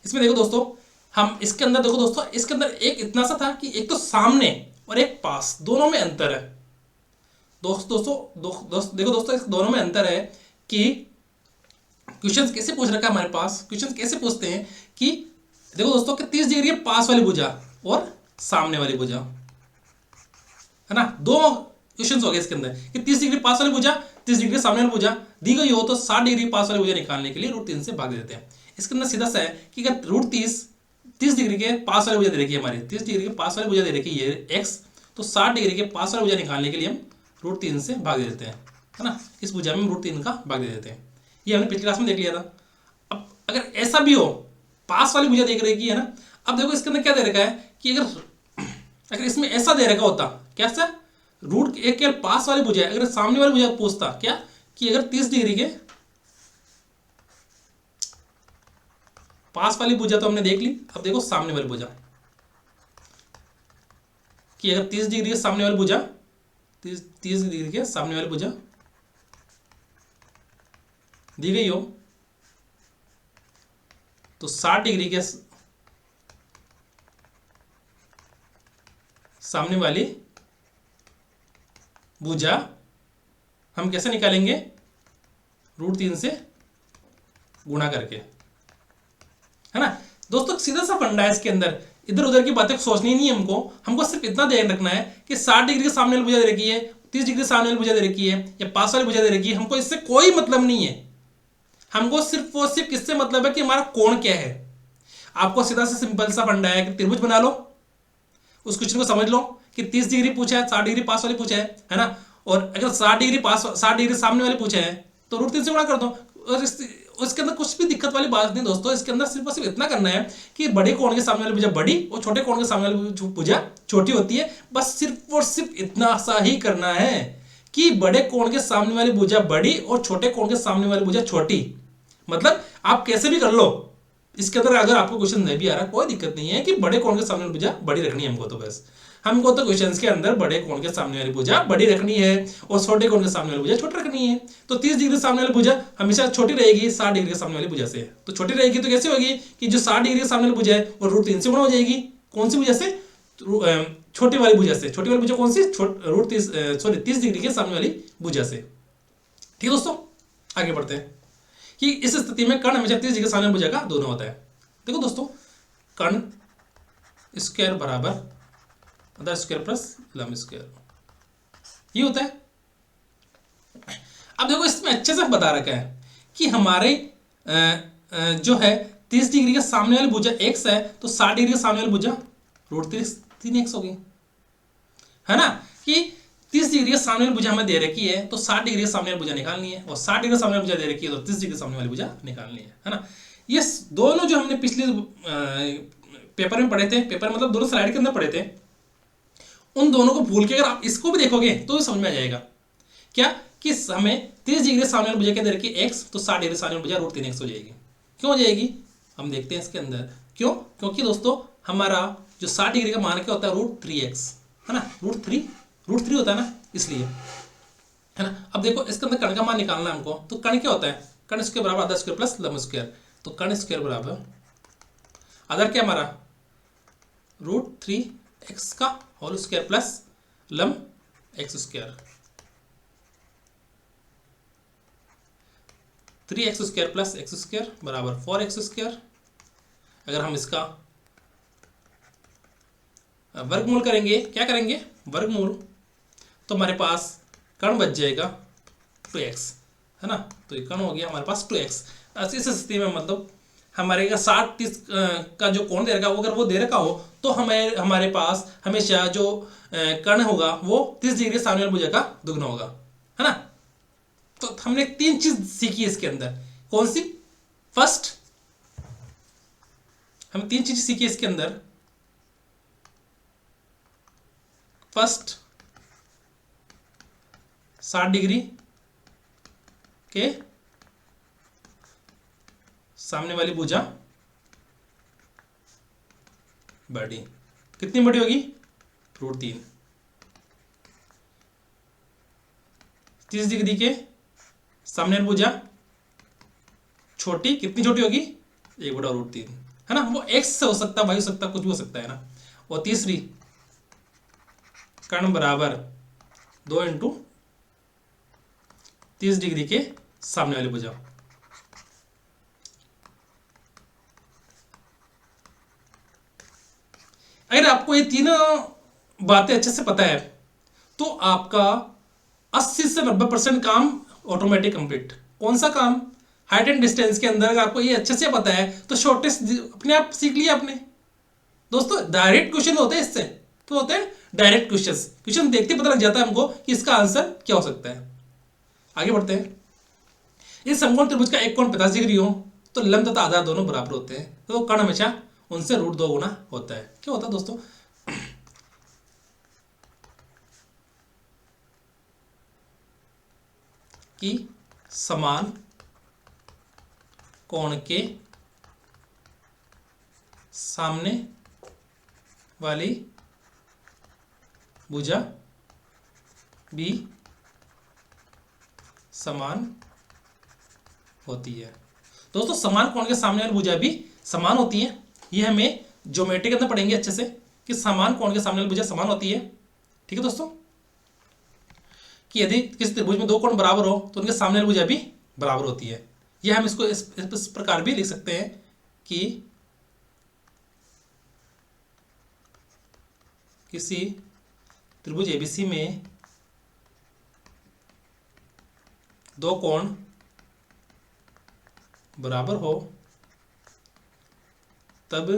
इसमें देखो दोस्तों, हम इसके अंदर देखो दोस्तों, इसके अंदर एक इतना सा था कि एक तो सामने और एक पास, दोनों में अंतर है। दोस्तों देखो दोस्तों, इस दोनों में अंतर है कि क्वेश्चन कैसे पूछ रखा है हमारे पास, क्वेश्चन कैसे पूछते हैं कि देखो दोस्तों कि 30 डिग्री पास वाली भुजा और सामने वाली भुजा, है ना। दो क्वेश्चन हो गए इसके अंदर कि 30 डिग्री पास वाली भुजा 30 डिग्री सामने वाली भुजा दी गई हो, तो 60 डिग्री पास वाली भुजा निकालने के लिए √3 से भाग देते हैं। इसके अंदर सीधा सा है कि अगर √30 डिग्री के पास वाली भुजा दे रखी है, हमारी 30 डिग्री के पास वाली भुजा दे रखी है x, तो 60 डिग्री के पास वाली भुजा निकालने के लिए हम √3 से भाग देते हैं। है ना, इस भुजा में √3 का भाग दे देते हैं। ये हमने पिछली क्लास में देख लिया था। अब अगर ऐसा भी हो, पास वाली भुजा देख रही है ना, अब देखो इसके अंदर क्या दे रखा है कि अगर इसमें ऐसा दे रखा होता, कैसा, √1 केवल पास वाली भुजा है, अगर सामने वाली भुजा पूछता क्या कि अगर 30 डिग्री के पास वाली भुजा तो हमने देख ली, अब देखो सामने वाली भुजा कि अगर 30 डिग्री के सामने वाली भुजा 30 डिग्री के सामने वाली भुजा दी गई हो तो 60 डिग्री के सामने वाली भुजा हम कैसे निकालेंगे, √3 से गुणा करके, है ना। दोस्तों सीधा सा फंडा है इसके अंदर, इधर उधर की बातें सोचनी नहीं है हमको सिर्फ इतना ध्यान रखना है कि 60 डिग्री के सामने वाली भुजा दे रखी है, 30 डिग्री सामने वाली भुजा दे रखी है या पास वाली भुजा दे रखी है, हमको इससे कोई मतलब नहीं है। हमको सिर्फ किससे मतलब है कि हमारा कोण क्या है। आपको सीधा सा सिंपल सा फंडा है कि त्रिभुज बना लो, उस क्वेश्चन को समझ लो कि 30 डिग्री पूछा है, 60 डिग्री पास वाली पूछा है ना, और अगर 60 डिग्री सामने वाली पूछा है तो √3 से गुणा कर दो। और इसके अंदर कुछ भी दिक्कत वाली बात नहीं दोस्तों, इसके अंदर सिर्फ और सिर्फ इतना करना है कि बड़े कोण के सामने वाली भुजा बड़ी और छोटे कोण के सामने वाली भुजा छोटी होती है, बस सिर्फ और सिर्फ इतना सा ही करना है कि बड़े कोण के सामने वाली भुजा बड़ी और छोटे कोण के सामने वाली भुजा छोटी। मतलब आप कैसे भी कर लो, इसके अंदर अगर आपको क्वेश्चन नहीं भी आ रहा कोई दिक्कत नहीं है कि बड़े कोण के सामने वाली भुजा बड़ी रखनी है हमको तो क्वेश्चंस के अंदर बड़े कोण के सामने वाली भुजा बड़ी रखनी है और छोटे कोण के सामने वाली भुजा छोटी रखनी है। तो 30 डिग्री सामने वाली भुजा हमेशा छोटी रहेगी 60 डिग्री के सामने वाली भुजा से। तो छोटी रहेगी तो कैसे होगी कि जो 60 डिग्री के सामने वाली भुजा है वो √3 से गुणा हो जाएगी। कौन सी भुजा से, छोटी वाली भुजा से। छोटी वाली भुजा कौन सी, 30 डिग्री के सामने वाली भुजा से। ठीक है दोस्तों, आगे बढ़ते हैं कि इस स्थिति में कर्ण हमेशा 30 डिग्री के सामने भुजा का दोनों होता है। देखो दोस्तों, कर्ण स्क्वायर बराबर आधा स्क्वायर प्लस लंब स्क्वायर, ये होता है। अब देखो इसमें अच्छे से बता रखा है कि हमारे जो है 30 डिग्री के सामने वाली भुजा x है तो 60 डिग्री के सामने वाली भुजा √3x होगी, है ना। कि 30 डिग्री के सामने वाली भुजा हमें दे रखी है तो 60 डिग्री के सामने वाली भुजा निकालनी है, और 60 डिग्री के सामने वाली भुजा दे रखी है तो 30 डिग्री के सामने वाली भुजा निकालनी है ना। ये दोनों जो हमने पिछले पेपर में पढ़े थे, पेपर मतलब दोनों स्लाइड के अंदर पढ़े थे, उन दोनों को भूल के अगर आप इसको भी देखोगे तो समझ में आ जाएगा क्या कि हमें 30 डिग्री सामने वाली भुजा क्या दे रखी है x, तो 60 डिग्री सामने वाली भुजा √3x हो जाएगी। क्यों हो जाएगी हम देखते हैं इसके अंदर, क्यों, क्योंकि दोस्तों हमारा जो 60 डिग्री का मान क्या होता है √3x, है ना, √3 होता है ना, इसलिए, है ना। अब देखो इसके अंदर कर्ण का मान निकालना है हमको, तो कर्ण क्या होता है, कर्ण स्क्वायर बराबर आधा स्क्वायर प्लस लंब स्क्वायर। तो कर्ण स्क्वायर बराबर आधा क्या हमारा √3x का होल स्क्वायर प्लस लंब x square, 3x square plus x square बराबर 4x स्क्वायर। अगर हम इसका वर्गमूल करेंगे, क्या करेंगे वर्गमूल, तो हमारे पास कर्ण बच जाएगा 2x, है ना। तो ये कर्ण हो गया हमारे पास 2x। इस स्थिति में मतलब हमारे 60-30 का जो कोण दे रखा है, अगर वो दे रखा हो तो हमारे पास हमेशा जो कर्ण होगा वो 30 डिग्री सामने वाली भुजा का दुगना होगा, है ना। तो हमने 3 चीज सीखी इसके अंदर, कौन सी, फर्स्ट हम 3 चीज सीखी इसके अंदर। फर्स्ट 60 डिग्री के सामने वाली भुजा बड़ी, कितनी बड़ी होगी √3। 30 डिग्री के सामने वाली भुजा छोटी, कितनी छोटी होगी 1/√3, है ना। वो x से हो सकता है, y हो सकता है, कुछ भी हो सकता है ना। और तीसरी कर्ण बराबर 2 × 30 डिग्री के सामने वाली भुजा। अगर आपको ये तीनों बातें अच्छे से पता है तो आपका 80 से 90% काम ऑटोमेटिक कंप्लीट। कौन सा काम, हाइट एंड डिस्टेंस के अंदर अगर आपको ये अच्छे से पता है तो शॉर्टेस्ट अपने आप सीख लिया आपने। दोस्तों डायरेक्ट क्वेश्चन होते हैं, इससे क्या होते हैं डायरेक्ट क्वेश्चन देखते पता लग जाता है हमको कि इसका आंसर क्या हो सकता है। आगे बढ़ते हैं। इस समकोण त्रिभुज का एक कोण 45 डिग्री हो तो लंब तथा आधार दोनों बराबर होते हैं, तो कर्ण हमेशा उनसे √2 गुना होता है। क्या होता है दोस्तों? कि समान कोण के सामने वाली भुजा भी समान होती है। दोस्तों समान कोण के सामने वाली भुजा भी समान होती है, ये हमें ज्योमेट्री के अंदर पढ़ेंगे अच्छे से कि समान कोण के सामने वाली भुजा समान होती है। ठीक है दोस्तों, कि यदि किसी त्रिभुज में दो कोण बराबर हो तो उनके सामने वाली भुजा भी बराबर होती है। यह हम इसको इस प्रकार भी लिख सकते हैं कि किसी त्रिभुज एबीसी में दो कोण बराबर हो तब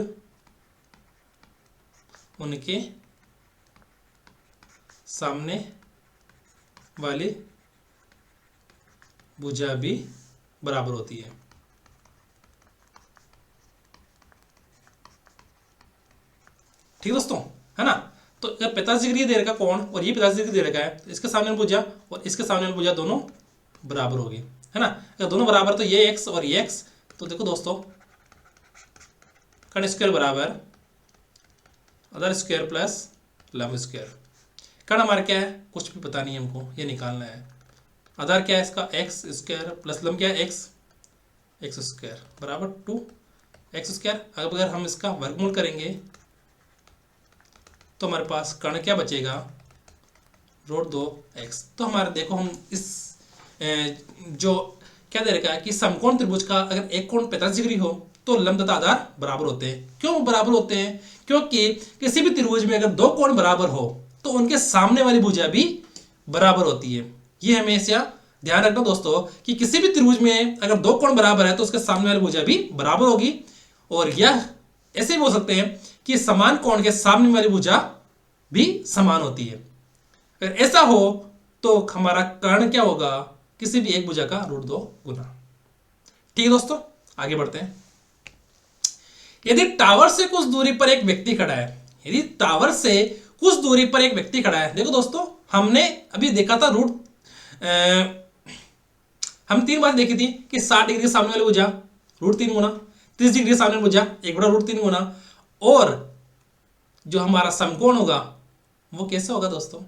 उनके सामने वाली भुजा भी बराबर होती है। ठीक दोस्तों, है ना? तो अगर 45 डिग्री दे रखा कोण और ये 50 डिग्री दे रखा है तो इसके सामने भुजा और इसके सामने भुजा दोनों बराबर होगी, है ना? अगर दोनों बराबर तो ये x और ये x, तो देखो दोस्तों कर्ण स्क्वायर बराबर आधार स्क्वायर प्लस लंब स्क्वायर। कर्ण हमारा क्या है? कुछ भी पता नहीं हमको, ये निकालना है। आधार क्या है इसका? एक्स स्क्वायर प्लस लंब क्या है? एक्स स्क्वायर बराबर 2x स्क्वायर। अगर हम इसका वर्गमूल करेंगे तो हमारे पास कर्ण क्या बचेगा? √2x। तो हमारे देखो हम इस जो क्या दे रखा है कि समकोण त्रिभुज का अगर एक कोण 45 डिग्री हो तो लंब तथा आधार बराबर होते हैं। क्यों बराबर होते हैं? क्योंकि किसी भी त्रिभुज में अगर दो कोण बराबर हो तो उनके सामने वाली भुजा भी बराबर होती है। ये हमेशा ध्यान रखना दोस्तों कि किसी भी त्रिभुज में अगर दो कोण बराबर है तो उसके सामने वाली भुजा भी बराबर होगी। और यह ऐसे भी बोल सकते हैं कि समान कोण के सामने वाली भुजा भी समान होती है। अगर ऐसा हो तो हमारा कर्ण क्या होगा? किसी भी एक भुजा का √2 गुना। ठीक है दोस्तों, आगे बढ़ते हैं। यदि टावर से कुछ दूरी पर एक व्यक्ति खड़ा है, यदि टावर से कुछ दूरी पर एक व्यक्ति खड़ा है, देखो दोस्तों हमने अभी देखा था हम 3 बात देखी थी कि 60 डिग्री सामने वाली भुजा √3 गुना, 30 डिग्री सामने वाली भुजा 1/√3 गुना, और जो हमारा समकोण होगा वो कैसे होगा दोस्तों?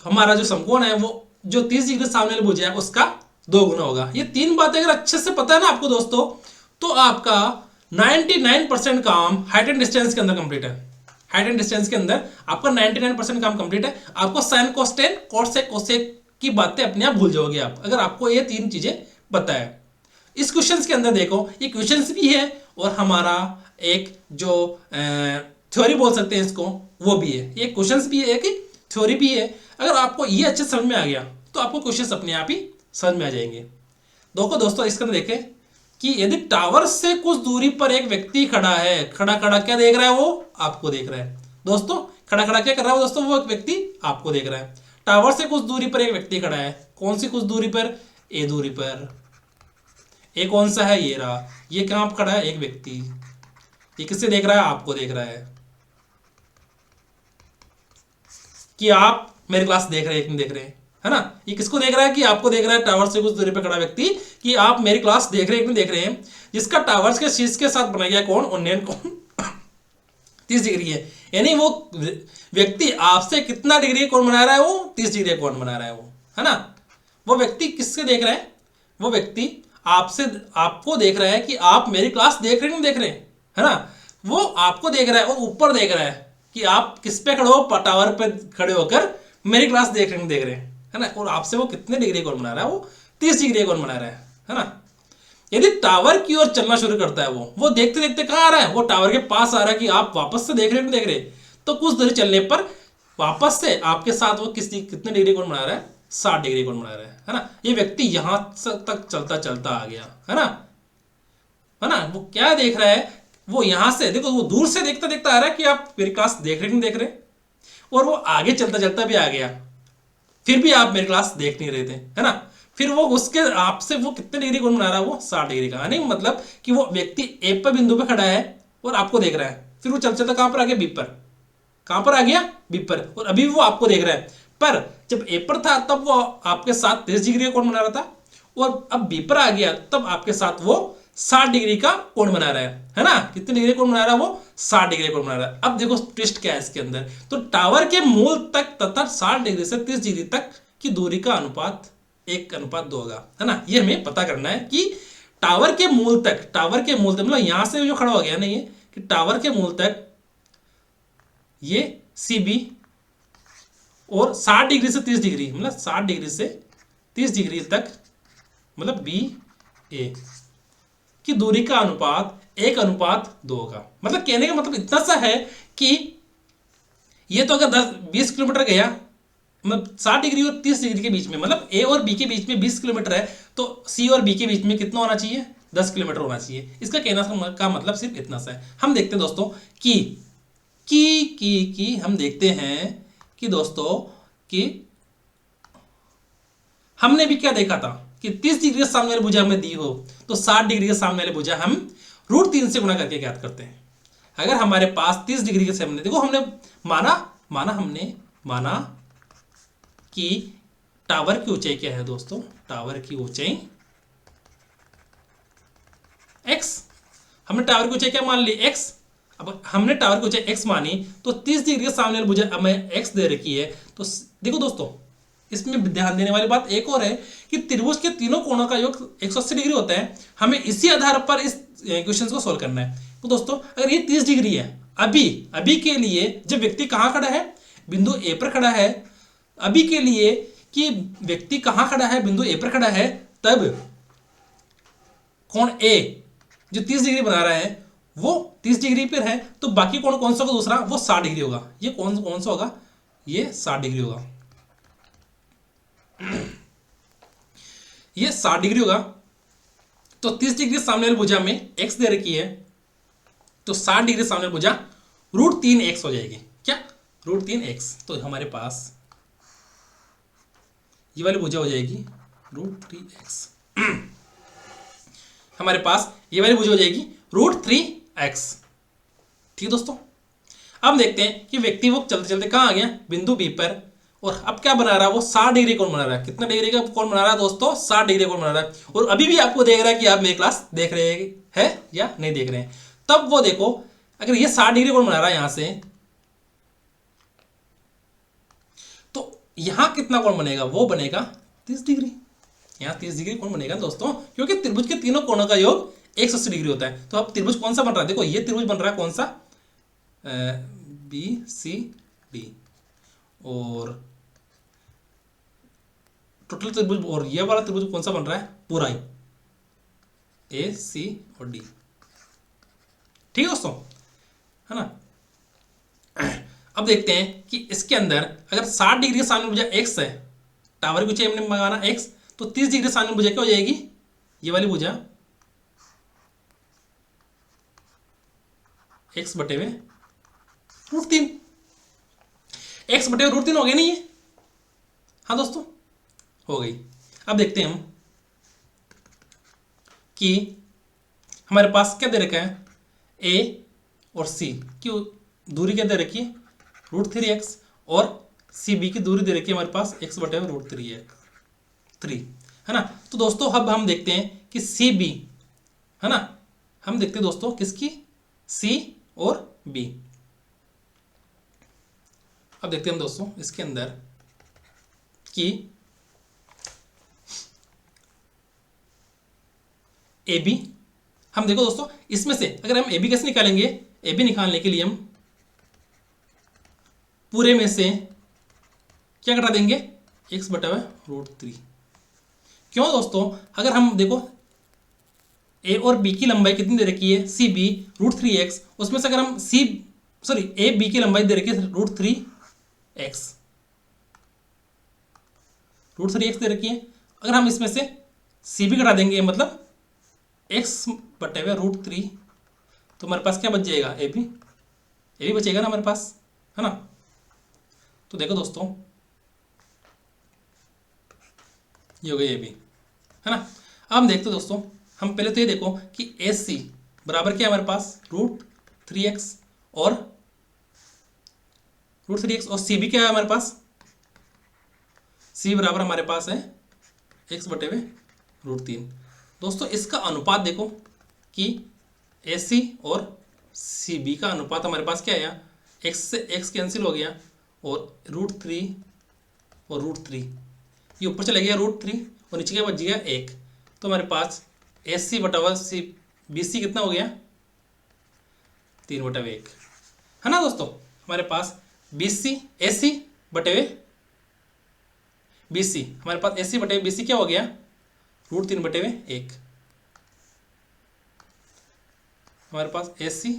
हमारा जो समकोण है वो जो 30 डिग्री सामने वाली भुजा है उसका 2 गुना होगा। ये 3 बातें अगर अच्छे से पता है ना आपको दोस्तों, तो आपका 99% काम हाइट एंड डिस्टेंस के अंदर कंप्लीट है। हाइट एंड डिस्टेंस के अंदर आपका 99% काम कंप्लीट है। आपको साइन कोस्टेन कोसेक कोसेक की बातें अपने आप भूल जाओगे आप, अगर आपको ये 3 चीजें पता है। इस क्वेश्चंस के अंदर देखो ये क्वेश्चंस भी है और हमारा एक जो थ्योरी बोल सकते हैं इसको वो भी है। ये क्वेश्चंस भी है, एक थ्योरी भी है। अगर आपको ये अच्छे समझ में आ गया तो आपको क्वेश्चंस अपने आप ही समझ में आ जाएंगे। दोस्तों इसके अंदर देखें कि यदि टावर से कुछ दूरी पर एक व्यक्ति खड़ा है, खड़ा खड़ा क्या देख रहा है? वो आपको देख रहा है। दोस्तों खड़ा खड़ा क्या कर रहा है दोस्तों? वो एक व्यक्ति आपको देख रहा है। टावर से कुछ दूरी पर एक व्यक्ति खड़ा है, कौन सी कुछ दूरी पर? ए दूरी पर। ए कौन सा है? ये रहा। ये कहां पर खड़ा है? एक व्यक्ति। ये किससे देख रहा है? आपको देख रहा है कि आप मेरी क्लास देख रहे हैं कि नहीं देख रहे हैं, है ना? ये किसको देख रहा है? कि आपको देख रहा है, टावर से कुछ दूरी पर खड़ा व्यक्ति, कि आप मेरी क्लास देख रहे हैं कि नहीं देख रहे हैं। जिसका टावर्स के शीर्ष के साथ बनाया गया कोण उन्नयन कोण 30 डिग्री है। यानी वो व्यक्ति आपसे कितना डिग्री कोण बना रहा है? वो 30 डिग्री कोण बना रहा है वो, है ना? वो व्यक्ति किससे देख रहा है? वो व्यक्ति आपको देख रहा है कि आप मेरी क्लास देख रहे हैं नहीं देख रहे, है ना? वो आपको देख रहा है और ऊपर देख रहा है कि आप किस पे खड़े हो? टावर पे खड़े होकर मेरी क्लास देख रहे हैं देख रहे हैं, है ना? और आपसे वो कितने डिग्री कोण बना रहा है? वो 30 डिग्री कोण बना रहा है ना? यदि टावर की ओर चलना शुरू करता है वो देखते देखते कहां आ रहा है? वो टावर के पास आ रहा है कि आप वापस से देख रहे हैं नहीं देख रहे, तो कुछ दूरी चलने पर वापस से आपके साथ वो कितने डिग्री कोण बना रहा है? 60 डिग्री कोण बना रहा है ना? ये व्यक्ति यहां तक चलता चलता आ गया, है ना? वो क्या देख रहा है? वो यहां से देखो, वो दूर से देखता देखता आ रहा है कि आप मेरी क्लास देख रहे नहीं देख रहे, और वो आगे चलता चलता भी आ गया, फिर भी आप मेरी क्लास देख नहीं रहे थे, है ना? फिर वो उसके आपसे वो कितने डिग्री कोण बना रहा है, वो 60 डिग्री का। यानी मतलब कि वो व्यक्ति ए पर बिंदु पे खड़ा है और आपको देख रहा है, फिर वो चल चलता कहां पर आ गया, बी पर। कहां पर आ गया, बी पर, और अभी भी वो आपको देख रहा है। पर जब ए पर था तब वो आपके साथ 30 डिग्री का कोण बना रहा था, और अब बी पर आ गया तब आपके साथ वो 60 डिग्री का कोण बना रहा है ना। कितने डिग्री कोण बना रहा है वो, 60 डिग्री कोण बना रहा है। अब देखो ट्विस्ट क्या है इसके अंदर, तो टावर के मूल तक तथा 60 डिग्री से 30 डिग्री तक की दूरी का अनुपात 1:2 होगा, है ना। ये हमें पता करना है कि टावर के मूल तक, टावर के मूल तक मतलब यहां से जो खड़ा हो गया ना ये, कि टावर के मूल तक ये सी बी, और 60 डिग्री से 30 डिग्री मतलब 60 डिग्री से 30 डिग्री तक मतलब बी ए की दूरी का अनुपात 1:2 का। मतलब कहने का मतलब इतना सा है कि ये तो अगर 10-20 किलोमीटर गया, मतलब 60 डिग्री और 30 डिग्री के बीच में, मतलब ए और बी के बीच में 20 किलोमीटर है, तो सी और बी के बीच में कितना होना चाहिए, 10 किलोमीटर होना चाहिए। इसका कहना का मतलब सिर्फ इतना सा है। हम देखते हैं दोस्तों कि हम देखते हैं कि दोस्तों कि हमने भी क्या देखा था कि 30 डिग्री के सामने वाली भुजा हमें दी हो तो 60 डिग्री के सामने वाली भुजा हम √3 से गुणा करके ज्ञात करते हैं। अगर हमारे पास 30 डिग्री के सामने, देखो हमने माना कि टावर की ऊंचाई क्या है दोस्तों, टावर की ऊंचाई x। हमने टावर की ऊंचाई क्या मान ली, x। अब हमने टावर की ऊंचाई x मानी, तो 30 डिग्री के सामने वाली भुजा हमें x दे रखी है। तो देखो दोस्तों, इसमें ध्यान देने वाली बात एक और है कि त्रिभुज के तीनों कोणों का योग 180 डिग्री होता है। हमें इसी आधार पर इस क्वेश्चन को सोल्व करना है। तो दोस्तों अगर ये 30 डिग्री है, अभी के लिए जब व्यक्ति कहां खड़ा है, बिंदु ए पर खड़ा है, अभी के लिए कि व्यक्ति कहां खड़ा है, बिंदु ए पर खड़ा है, तब कोण ए जो 30 डिग्री बना रहा है वो 30 डिग्री पर है, तो बाकी कोण कौन सा होगा, दूसरा वो 60 डिग्री होगा। ये कौन सा होगा, ये 60 डिग्री होगा, ये 60 डिग्री होगा। तो 30 डिग्री सामने वाली भुजा में x दे रखी है, तो 60 डिग्री सामने वाली भुजा √3x हो जाएगी। क्या, √3x। तो हमारे पास ये वाली भुजा हो जाएगी √3x। हमारे पास ये वाली भुजा हो जाएगी √3x। ठीक है दोस्तों, अब देखते हैं कि व्यक्ति वो चलते चलते कहां आ गया, बिंदु बी पर, और अब क्या बना रहा है, वो 60 डिग्री कोण बना रहा है। कितना डिग्री का कोण बना रहा है दोस्तों, 60 डिग्री कोण बना रहा है। और अभी भी आपको देख रहा है कि आप मेरी क्लास देख रहे हैं या नहीं देख रहे हैं। तब वो देखो, अगर ये 60 डिग्री कोण बना रहा है यहां से, तो यहां कितना कोण बनेगा, वो बनेगा 30 डिग्री। यहां 30 डिग्री कोण बनेगा दोस्तों, क्योंकि त्रिभुज के तीनों कोणों का योग 180 डिग्री होता है। तो अब त्रिभुज कौन सा बन रहा है, देखो ये त्रिभुज बन रहा है कौन सा, बी सी डी, और टोटल त्रिभुज, और ये वाला त्रिभुज कौन सा बन रहा है, पूरा ही ए सी और डी। ठीक है दोस्तों, है ना। अब देखते हैं कि इसके अंदर अगर 60 डिग्री के सामने भुजा x है, टावर की ऊंचाई हमने मंगाना x, तो 30 डिग्री सामने भुजा क्या हो जाएगी, ये वाली भुजा x बटे में √3, x बटे में √3 हो गया नहीं ये, हाँ दोस्तों हो गई। अब देखते हैं हम कि हमारे पास क्या दे रखा है, a और c की दूरी क्या दे रखी है, √3x, और सी बी की दूरी दे रखी है हमारे पास x बटे में √3 है ना। तो दोस्तों अब हम देखते हैं कि सी बी, है ना, हम देखते हैं दोस्तों किसकी, c और b। अब देखते हैं हम दोस्तों इसके अंदर कि ए बी, हम देखो दोस्तों इसमें से अगर हम ए बी कैसे निकालेंगे, ए बी निकालने के लिए हम पूरे में से क्या घटा देंगे, x बटा हुआ √3। क्यों दोस्तों, अगर हम देखो ए और बी की लंबाई कितनी दे रखी है, सी बी √3x, उसमें से अगर हम ए बी की लंबाई दे रखी है √3x दे रखी है। अगर हम इसमें से सी बी घटा देंगे, मतलब x बटे हुए √3, तो हमारे पास क्या बच जाएगा, ए बी बचेगा ना हमारे पास, है ना। तो देखो दोस्तों ये हो गई ए बी। है ना। अब हम देखते हैं दोस्तों, हम पहले तो ये देखो कि एस सी बराबर क्या है हमारे पास, √3x और √3x और सी भी क्या है हमारे पास, सी बराबर हमारे पास है x/√3। दोस्तों इसका अनुपात देखो कि एस सी और सी बी का अनुपात हमारे पास क्या आया, x से x कैंसिल हो गया और √3 और √3 ये ऊपर चला गया √3 और नीचे क्या बच गया 1। तो हमारे पास एस सी बटा सी बी सी कितना हो गया 3/1, है ना दोस्तों। हमारे पास बी सी एस सी बटे बी सी, हमारे पास एस सी बटे बी सी क्या हो गया √3/1। हमारे पास एस सी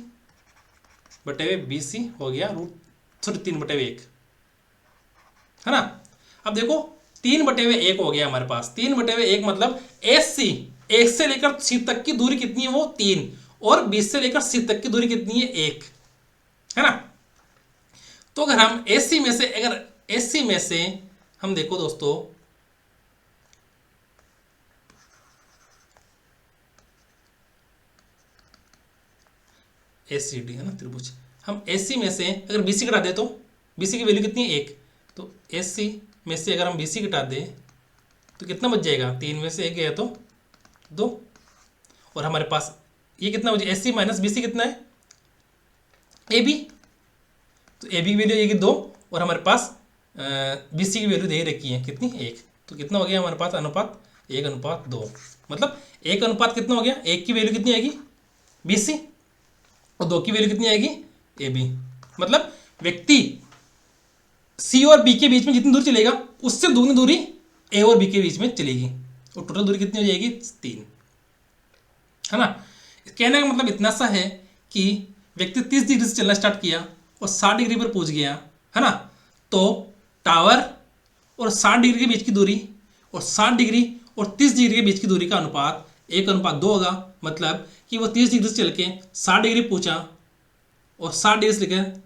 बटे बी सी हो गया √3/1, है ना। अब देखो 3/1 हो गया हमारे पास, 3/1 मतलब एस सी 1 से लेकर सी तक की दूरी कितनी है वो 3 और 20 से लेकर सी तक की दूरी कितनी है 1, है ना। तो अगर हम एस सी में से हम देखो दोस्तों एस सी डी है ना त्रिभुज, हम एस सी में से अगर बी सी घटा दे तो बी सी की वैल्यू कितनी है 1, तो एस सी में से अगर हम बी सी घटा दें तो कितना बच जाएगा, 3 में से 1 गया तो 2 और हमारे पास ये कितना बचे s c minus b c कितना है ए बी, तो ए बी की वैल्यू आएगी 2 और हमारे पास बी सी की वैल्यू दे रखी है कितनी 1, तो कितना हो गया हमारे पास अनुपात 1:2, मतलब 1 अनुपात कितना हो गया, 1 की वैल्यू कितनी आएगी बी सी और 2 की वैल्यू कितनी आएगी ए बी, मतलब व्यक्ति सी और बी के बीच में जितनी दूरी चलेगा उससे दोगुनी दूरी ए और बी के बीच में चलेगी और टोटल दूरी कितनी हो जाएगी 3, है ना। कहने का मतलब इतना सा है कि व्यक्ति 30 डिग्री से चलना स्टार्ट किया और 60 डिग्री पर पहुंच गया, है ना। तो टावर और 60 डिग्री के बीच की दूरी और 60 डिग्री और 30 डिग्री के बीच की दूरी का अनुपात 1:2 होगा, मतलब कि वो 30 डिग्री से चल के 60 डिग्री पहुंचा और 60 डिग्री से लेकर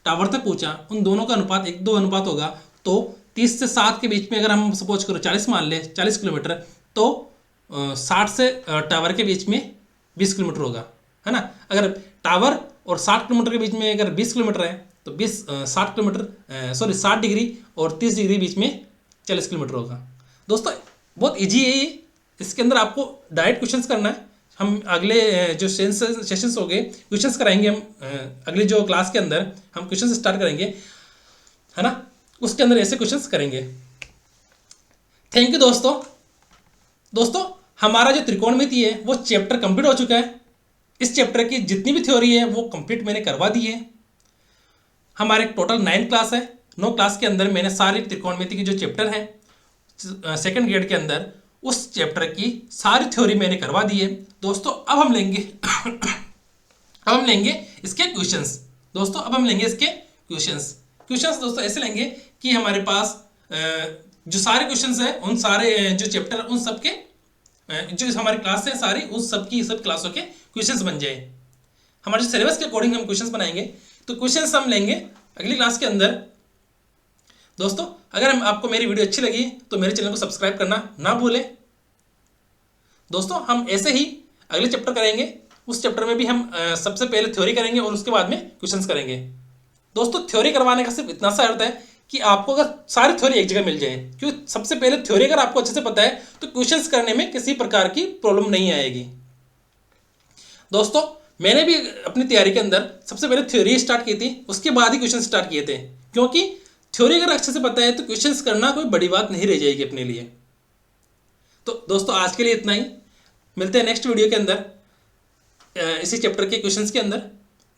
टावर तक पहुंचा, उन दोनों का अनुपात 1:2 अनुपात होगा। तो 30 से 7 के बीच में अगर हम सपोज करो 40 मान ले 40 किलोमीटर, तो 60 से टावर के बीच में 20 किलोमीटर होगा, है ना। अगर टावर और 60 किलोमीटर के बीच में अगर 20 किलोमीटर है तो 60 डिग्री और 30 डिग्री बीच में 40 किलोमीटर होगा। दोस्तों बहुत ईजी है ये, इसके अंदर आपको डायरेक्ट क्वेश्चंस करना है। हम अगले जो सेशंस हो गए क्वेश्चंस कराएंगे, हम अगले जो क्लास के अंदर हम क्वेश्चंस स्टार्ट करेंगे, है ना, उसके अंदर ऐसे क्वेश्चंस करेंगे। थैंक यू दोस्तों हमारा जो त्रिकोणमिति है वो चैप्टर कंप्लीट हो चुका है। इस चैप्टर की जितनी भी थ्योरी है वो कंप्लीट मैंने करवा दी है। हमारे टोटल 9 क्लास है, 9 क्लास के अंदर मैंने सारी त्रिकोणमिति की जो चैप्टर है सेकंड ग्रेड के अंदर उस चैप्टर की सारी थ्योरी मैंने करवा दी है। दोस्तों अब हम लेंगे इसके क्वेश्चंस। क्वेश्चंस दोस्तों ऐसे लेंगे कि हमारे पास जो सारे क्वेश्चंस हैं उन सारे जो चैप्टर उन सब के जो हमारी क्लास है सारी उन सब की सब क्लासों के क्वेश्चंस बन जाए। हमारे जो सिलेबस के अकॉर्डिंग हम क्वेश्चंस बनाएंगे, तो क्वेश्चंस हम लेंगे अगली क्लास के अंदर। दोस्तों अगर आपको मेरी वीडियो अच्छी लगी तो मेरे चैनल को सब्सक्राइब करना ना भूलें। दोस्तों हम ऐसे ही अगले चैप्टर करेंगे, उस चैप्टर में भी हम सबसे पहले थ्योरी करेंगे और उसके बाद में क्वेश्चंस करेंगे। दोस्तों थ्योरी करवाने का सिर्फ इतना सा अर्थ है कि आपको अगर सारी थ्योरी एक जगह मिल जाए, क्योंकि सबसे पहले थ्योरी अगर आपको अच्छे से पता है तो क्वेश्चंस करने में किसी प्रकार की प्रॉब्लम नहीं आएगी। दोस्तों मैंने भी अपनी तैयारी के अंदर सबसे पहले थ्योरी स्टार्ट की थी, उसके बाद ही क्वेश्चन स्टार्ट किए थे, क्योंकि थ्योरी अगर अच्छे से पता है तो क्वेश्चंस करना कोई बड़ी बात नहीं रह जाएगी अपने लिए। तो दोस्तों आज के लिए इतना ही, मिलते हैं नेक्स्ट वीडियो के अंदर इसी चैप्टर के क्वेश्चंस के अंदर।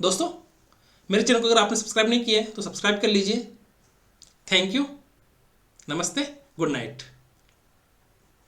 दोस्तों मेरे चैनल को अगर आपने सब्सक्राइब नहीं किया है तो सब्सक्राइब कर लीजिए। थैंक यू, नमस्ते, गुड नाइट।